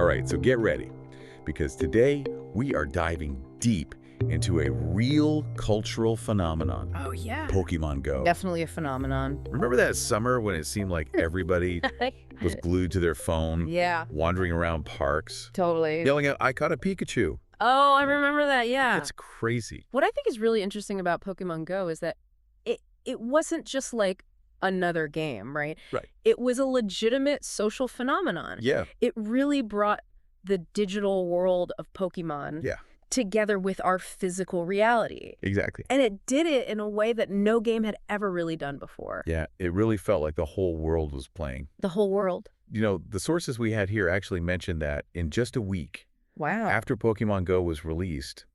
All right, so get ready, because today we are diving deep into a real cultural phenomenon, Oh, yeah. Pokemon Go. Definitely a phenomenon. Remember that summer when it seemed like everybody was glued to their phone, Yeah, wandering around parks, totally. yelling out, "I caught a Pikachu"? Oh, I remember that, yeah. It's crazy. What I think is really interesting about Pokemon Go is that it wasn't just like another game, right? Right. It was a legitimate social phenomenon. Yeah. It really brought the digital world of Pokemon Yeah, together with our physical reality. exactly. And it did it in a way that no game had ever really done before. Yeah, it really felt like the whole world was playing. The whole world. You know, the sources we had here actually mentioned that in just a week Wow. after Pokemon Go was released,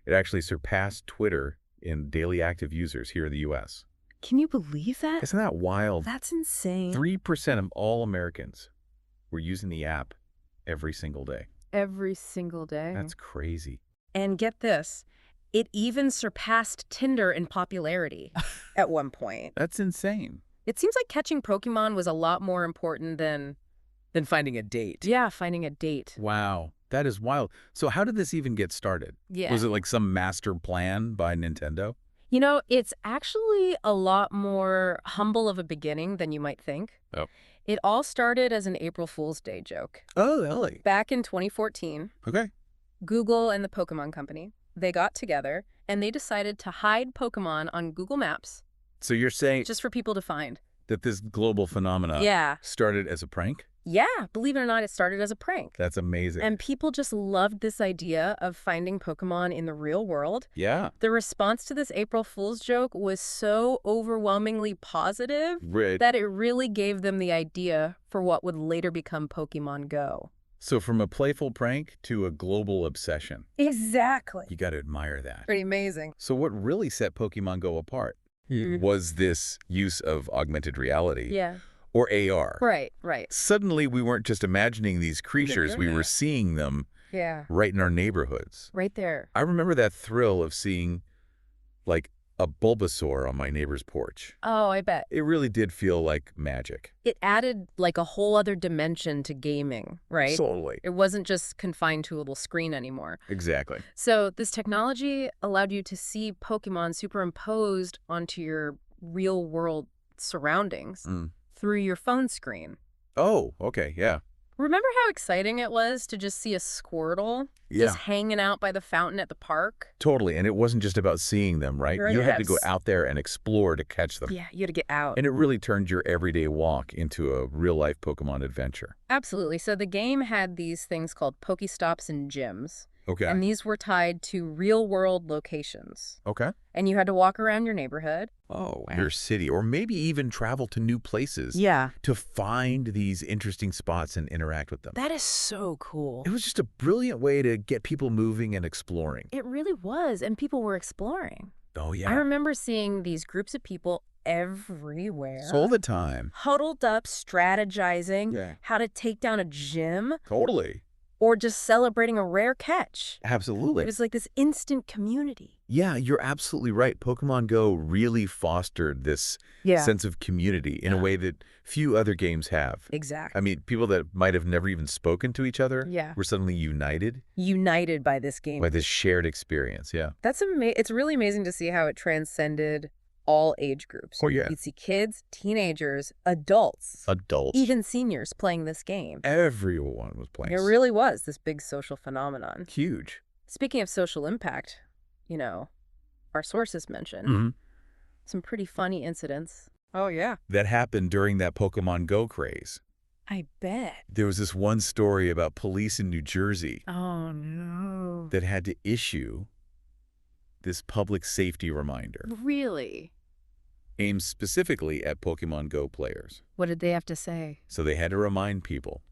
it actually surpassed Twitter in daily active users here in the U.S. Can you believe that? Isn't that wild? That's insane. 3% of all Americans were using the app every single day. Every single day. That's crazy. And get this, it even surpassed Tinder in popularity at one point. That's insane. It seems like catching Pokemon was a lot more important than finding a date. yeah, finding a date. Wow, that is wild. So how did this even get started? Yeah. Was it like some master plan by Nintendo? You know, it's actually a lot more humble of a beginning than you might think. Oh. It all started as an April Fool's Day joke. Oh, really? Back in 2014, Okay. Google and the Pokemon Company, they got together and they decided to hide Pokemon on Google Maps So you're saying just for people to find. that this global phenomenon Yeah. started as a prank? Yeah, believe it or not, it started as a prank. That's amazing. And people just loved this idea of finding Pokemon in the real world. yeah. The response to this April Fool's joke was so overwhelmingly positive Right. that it really gave them the idea for what would later become Pokemon Go. So from a playful prank to a global obsession. Exactly. You got to admire that. Pretty amazing. So what really set Pokemon Go apart Mhm. was this use of augmented reality Yeah. or AR. Right, right. Suddenly, we weren't just imagining these creatures, we were seeing them Yeah. right in our neighborhoods. Right there. I remember that thrill of seeing, like, a Bulbasaur on my neighbor's porch. Oh, I bet. It really did feel like magic. It added like a whole other dimension to gaming, right? Totally. It wasn't just confined to a little screen anymore. Exactly. So this technology allowed you to see Pokemon superimposed onto your real-world surroundings Mm. through your phone screen. Oh, okay, yeah. Remember how exciting it was to just see a Squirtle Yeah, just hanging out by the fountain at the park? totally. And it wasn't just about seeing them, right? You had to go Yes. out there and explore to catch them. Yeah, you had to get out. And it really turned your everyday walk into a real-life Pokemon adventure. Absolutely. So the game had these things called Pokestops and gyms. Okay. And these were tied to real-world locations. Okay. And you had to walk around your neighborhood. Oh, wow. Your city, or maybe even travel to new places Yeah. to find these interesting spots and interact with them. That is so cool. It was just a brilliant way to get people moving and exploring. It really was, and people were exploring. Oh, I yeah. remember seeing these groups of people everywhere. All the time. Huddled up, strategizing Yeah. how to take down a gym Totally. or just celebrating a rare catch. Absolutely. It was like this instant community. Yeah, you're absolutely right. Pokemon Go really fostered this sense of community in a way that few other games have. Exactly. I mean, people that might have never even spoken to each other Yeah. were suddenly united United by this game. by this shared experience. Yeah. It's really amazing to see how it transcended all age groups. Oh, yeah. You'd see kids, teenagers, adults, Adults. even seniors playing this game. Everyone was playing. It really was this big social phenomenon. Huge. Speaking of social impact, our sources mentioned Mhm. some pretty funny incidents. Oh, yeah. That happened during that Pokemon Go craze. I bet. There was this one story about police in New Jersey Oh, no. that had to issue this public safety reminder Really? aimed specifically at Pokemon Go players. What did they have to say? So they had to remind people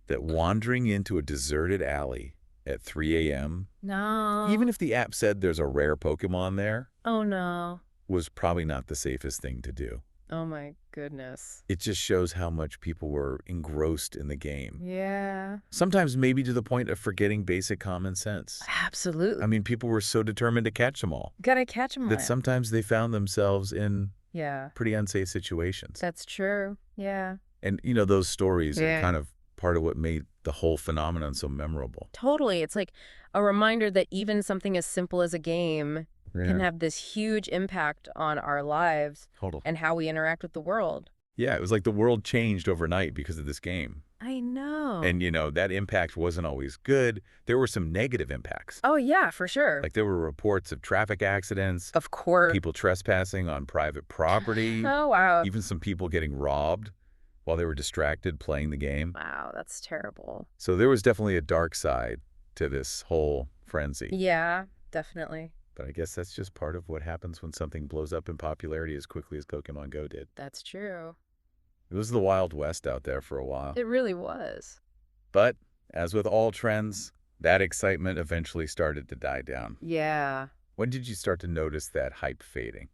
that wandering into a deserted alley at 3 a.m., No. even if the app said there's a rare Pokemon there, Oh, no. was probably not the safest thing to do. Oh, my goodness. It just shows how much people were engrossed in the game. Yeah. Sometimes maybe to the point of forgetting basic common sense. Absolutely. I mean, people were so determined to catch them all Gotta catch them all. that sometimes they found themselves in Yeah. pretty unsafe situations. That's true. Yeah. And, those stories are Yeah. kind of part of what made the whole phenomenon so memorable. Totally. It's like a reminder that even something as simple as a game can have this huge impact on our lives and how we interact with the world. Yeah, it was like the world changed overnight because of this game. I know. And, that impact wasn't always good. There were some negative impacts. Oh, yeah, for sure. Like there were reports of traffic accidents. Of course. People trespassing on private property. Oh, wow. Even some people getting robbed while they were distracted playing the game. Wow, that's terrible. So there was definitely a dark side to this whole frenzy. Yeah, definitely. But I guess that's just part of what happens when something blows up in popularity as quickly as Pokémon GO did. That's true. It was the Wild West out there for a while. It really was. But, as with all trends, that excitement eventually started to die down. Yeah. When did you start to notice that hype fading?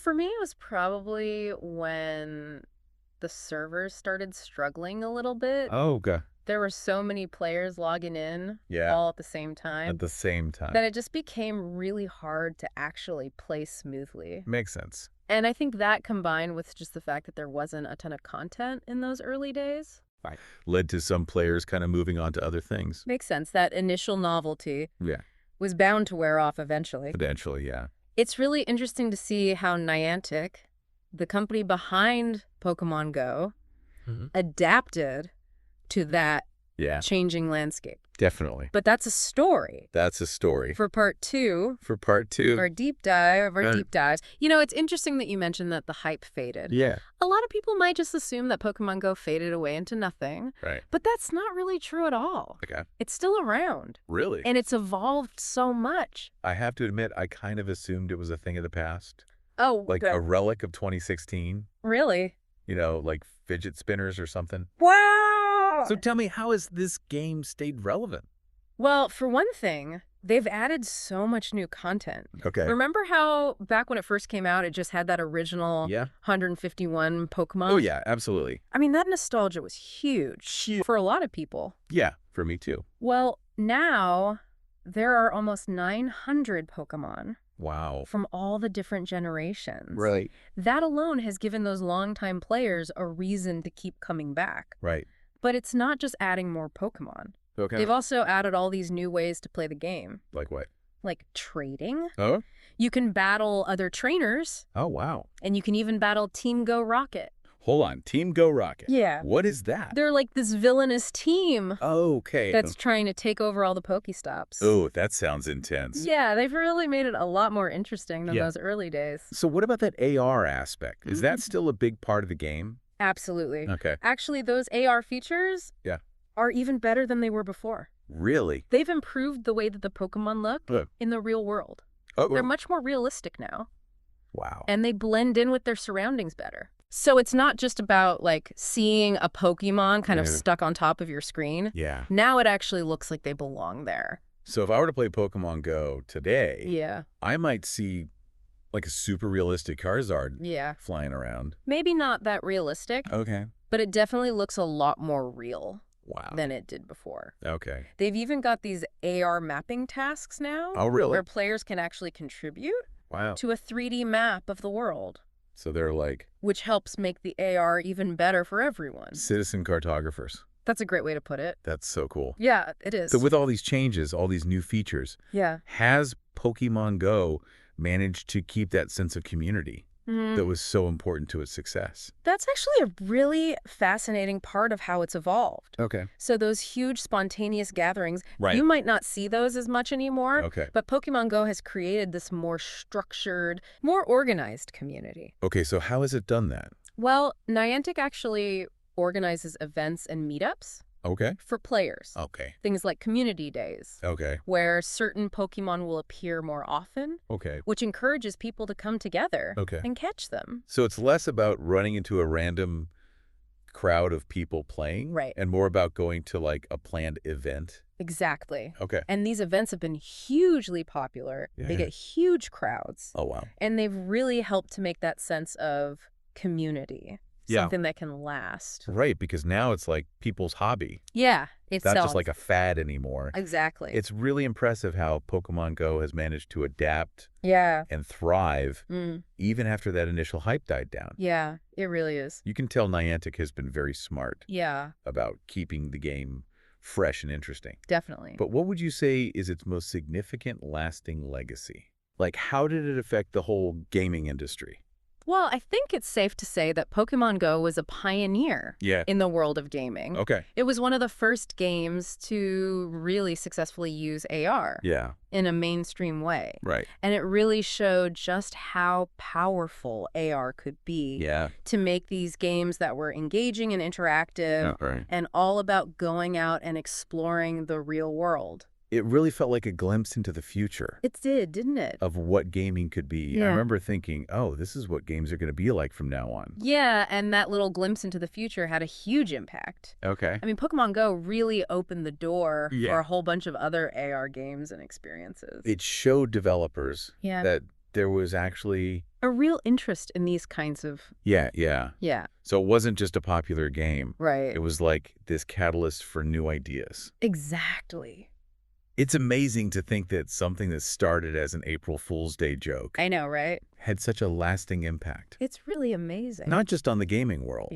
For me, it was probably when the servers started struggling a little bit. Oh, okay. There were so many players logging in all at the same time. At the same time. That it just became really hard to actually play smoothly. Makes sense. And I think that combined with just the fact that there wasn't a ton of content in those early days. Right. Led to some players kind of moving on to other things. Makes sense. That initial novelty was bound to wear off eventually. Potentially, yeah. It's really interesting to see how Niantic, the company behind Pokémon GO, adapted to that changing landscape. Definitely. But that's a story. That's a story. For part two. For part two. Our deep dive, our deep dives. It's interesting that you mentioned that the hype faded. Yeah. A lot of people might just assume that Pokémon GO faded away into nothing. Right. But that's not really true at all. Okay. It's still around. Really? And it's evolved so much. I have to admit, I kind of assumed it was a thing of the past. Oh, like good. A relic of 2016. Really? Like fidget spinners or something. Wow! So tell me, how has this game stayed relevant? Well, for one thing, they've added so much new content. Okay. Remember how back when it first came out, it just had that original 151 Pokemon? Oh, yeah, absolutely. I mean, that nostalgia was huge for a lot of people. Yeah, for me too. Well, now there are almost 900 Pokemon. Wow. From all the different generations. Right. That alone has given those longtime players a reason to keep coming back. Right. But it's not just adding more Pokemon. Okay. They've also added all these new ways to play the game. Like what? Like trading. Oh? You can battle other trainers. Oh, wow. And you can even battle Team Go Rocket. Hold on. Team Go Rocket. Yeah. What is that? They're like this villainous team. Okay. That's trying to take over all the Pokestops. Oh, that sounds intense. Yeah, they've really made it a lot more interesting than those early days. So what about that AR aspect? Is that still a big part of the game? Absolutely. Okay. Actually, those AR features are even better than they were before. Really? They've improved the way that the Pokemon look in the real world. Oh, they're much more realistic now. Wow. And they blend in with their surroundings better. So it's not just about like seeing a Pokemon kind of stuck on top of your screen. Yeah. Now it actually looks like they belong there. So if I were to play Pokemon Go today, Yeah. I might see like a super realistic Charizard Yeah. flying around. Maybe not that realistic, Okay. but it definitely looks a lot more real Wow. than it did before. Okay. They've even got these AR mapping tasks now. Oh, really? Where players can actually contribute Wow. to a 3D map of the world. So they're like Which helps make the AR even better for everyone. citizen cartographers. That's a great way to put it. That's so cool. Yeah, it is. So with all these changes, all these new features, has Pokemon Go managed to keep that sense of community that was so important to its success? That's actually a really fascinating part of how it's evolved. Okay. So those huge spontaneous gatherings, Right. you might not see those as much anymore. Okay. But Pokemon Go has created this more structured, more organized community. Okay, so how has it done that? Well, Niantic actually organizes events and meetups Okay. for players. Okay. Things like community days, Okay. where certain Pokemon will appear more often, Okay. which encourages people to come together Okay. and catch them. So it's less about running into a random crowd of people playing, Right. and more about going to like a planned event. Exactly. Okay. And these events have been hugely popular. Yeah. They get huge crowds. Oh, wow. And they've really helped to make that sense of community. something that can last. Right, because now it's like people's hobby. Yeah, It's not just like a fad anymore. Exactly. It's really impressive how Pokemon Go has managed to adapt and thrive even after that initial hype died down. Yeah, it really is. You can tell Niantic has been very smart about keeping the game fresh and interesting. Definitely. But what would you say is its most significant lasting legacy? Like, how did it affect the whole gaming industry? Well, I think it's safe to say that Pokémon GO was a pioneer in the world of gaming. Okay. It was one of the first games to really successfully use AR in a mainstream way. Right. And it really showed just how powerful AR could be to make these games that were engaging and interactive and all about going out and exploring the real world. It really felt like a glimpse into the future. It did, didn't it? Of what gaming could be. Yeah. I remember thinking, oh, this is what games are going to be like from now on. Yeah, and that little glimpse into the future had a huge impact. Okay. I mean, Pokemon Go really opened the door for a whole bunch of other AR games and experiences. It showed developers that there was actually a real interest in these kinds of... Yeah. So it wasn't just a popular game. Right. It was like this catalyst for new ideas. Exactly. It's amazing to think that something that started as an April Fool's Day joke I know, right? had such a lasting impact. It's really amazing. Not just on the gaming world,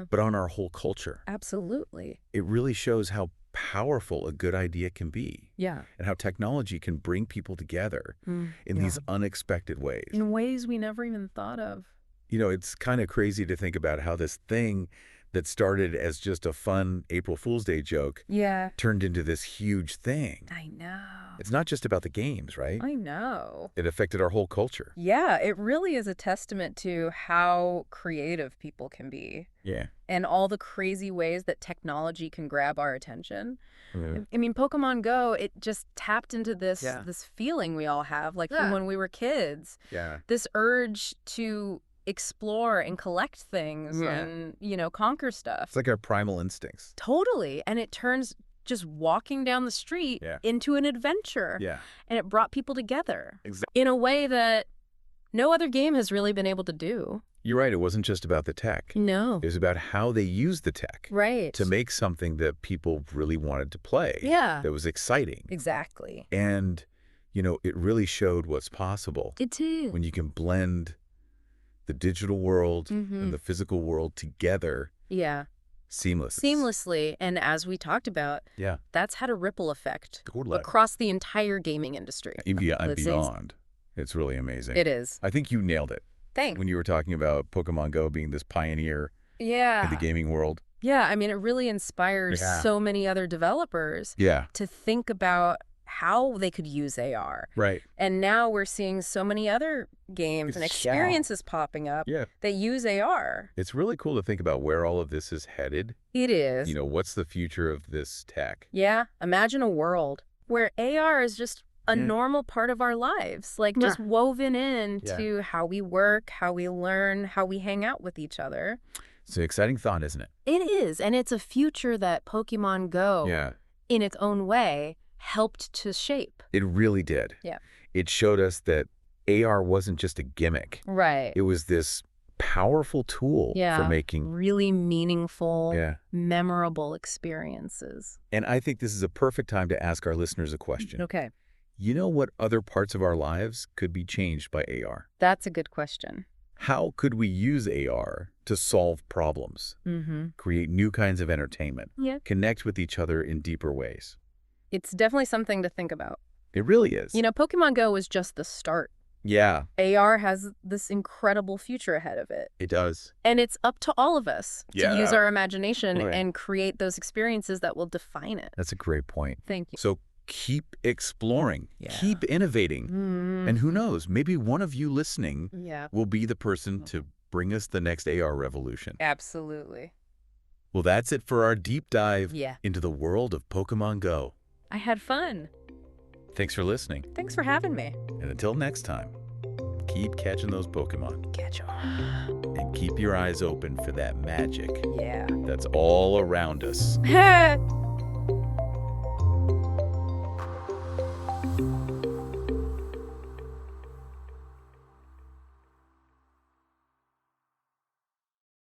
but on our whole culture. Absolutely. It really shows how powerful a good idea can be. Yeah. And how technology can bring people together in these unexpected ways. In ways we never even thought of. You know, it's kind of crazy to think about how this thing that started as just a fun April Fool's Day joke turned into this huge thing. I know. It's not just about the games, right? I know. It affected our whole culture. Yeah, it really is a testament to how creative people can be. Yeah. And all the crazy ways that technology can grab our attention. I mean, Pokemon Go, it just tapped into this this feeling we all have, like from when we were kids. Yeah. This urge to explore and collect things and, you know, conquer stuff. It's like our primal instincts. Totally. And it turns just walking down the street into an adventure. Yeah. And it brought people together Exactly. in a way that no other game has really been able to do. You're right. It wasn't just about the tech. No. It was about how they used the tech. Right. To make something that people really wanted to play. Yeah. That was exciting. Exactly. And, you know, it really showed what's possible. It did. When you can blend the digital world and the physical world together seamlessly. And as we talked about, that's had a ripple effect across the entire gaming industry. And beyond. It's really amazing. It is. I think you nailed it. Thanks. When you were talking about Pokemon Go being this pioneer in the gaming world. Yeah, I mean, it really inspires so many other developers to think about how they could use AR. Right. And now we're seeing so many other games and experiences popping up that use AR. It's really cool to think about where all of this is headed. It is. You know, what's the future of this tech? Yeah. Imagine a world where AR is just a normal part of our lives, like just woven into how we work, how we learn, how we hang out with each other. It's an exciting thought, isn't it? It is. And it's a future that Pokemon Go, in its own way, helped to shape. It really did. Yeah. It showed us that AR wasn't just a gimmick. Right. It was this powerful tool for making really meaningful, memorable experiences. And I think this is a perfect time to ask our listeners a question. Okay. You know what other parts of our lives could be changed by AR? That's a good question. How could we use AR to solve problems, create new kinds of entertainment, connect with each other in deeper ways? It's definitely something to think about. It really is. You know, Pokemon Go was just the start. Yeah. AR has this incredible future ahead of it. It does. And it's up to all of us to use our imagination and create those experiences that will define it. That's a great point. Thank you. So keep exploring, keep innovating. And who knows, maybe one of you listening will be the person to bring us the next AR revolution. Absolutely. Well, that's it for our deep dive into the world of Pokemon Go. I had fun. Thanks for listening. Thanks for having me. And until next time, keep catching those Pokemon. Catch 'em. And keep your eyes open for that magic Yeah. that's all around us.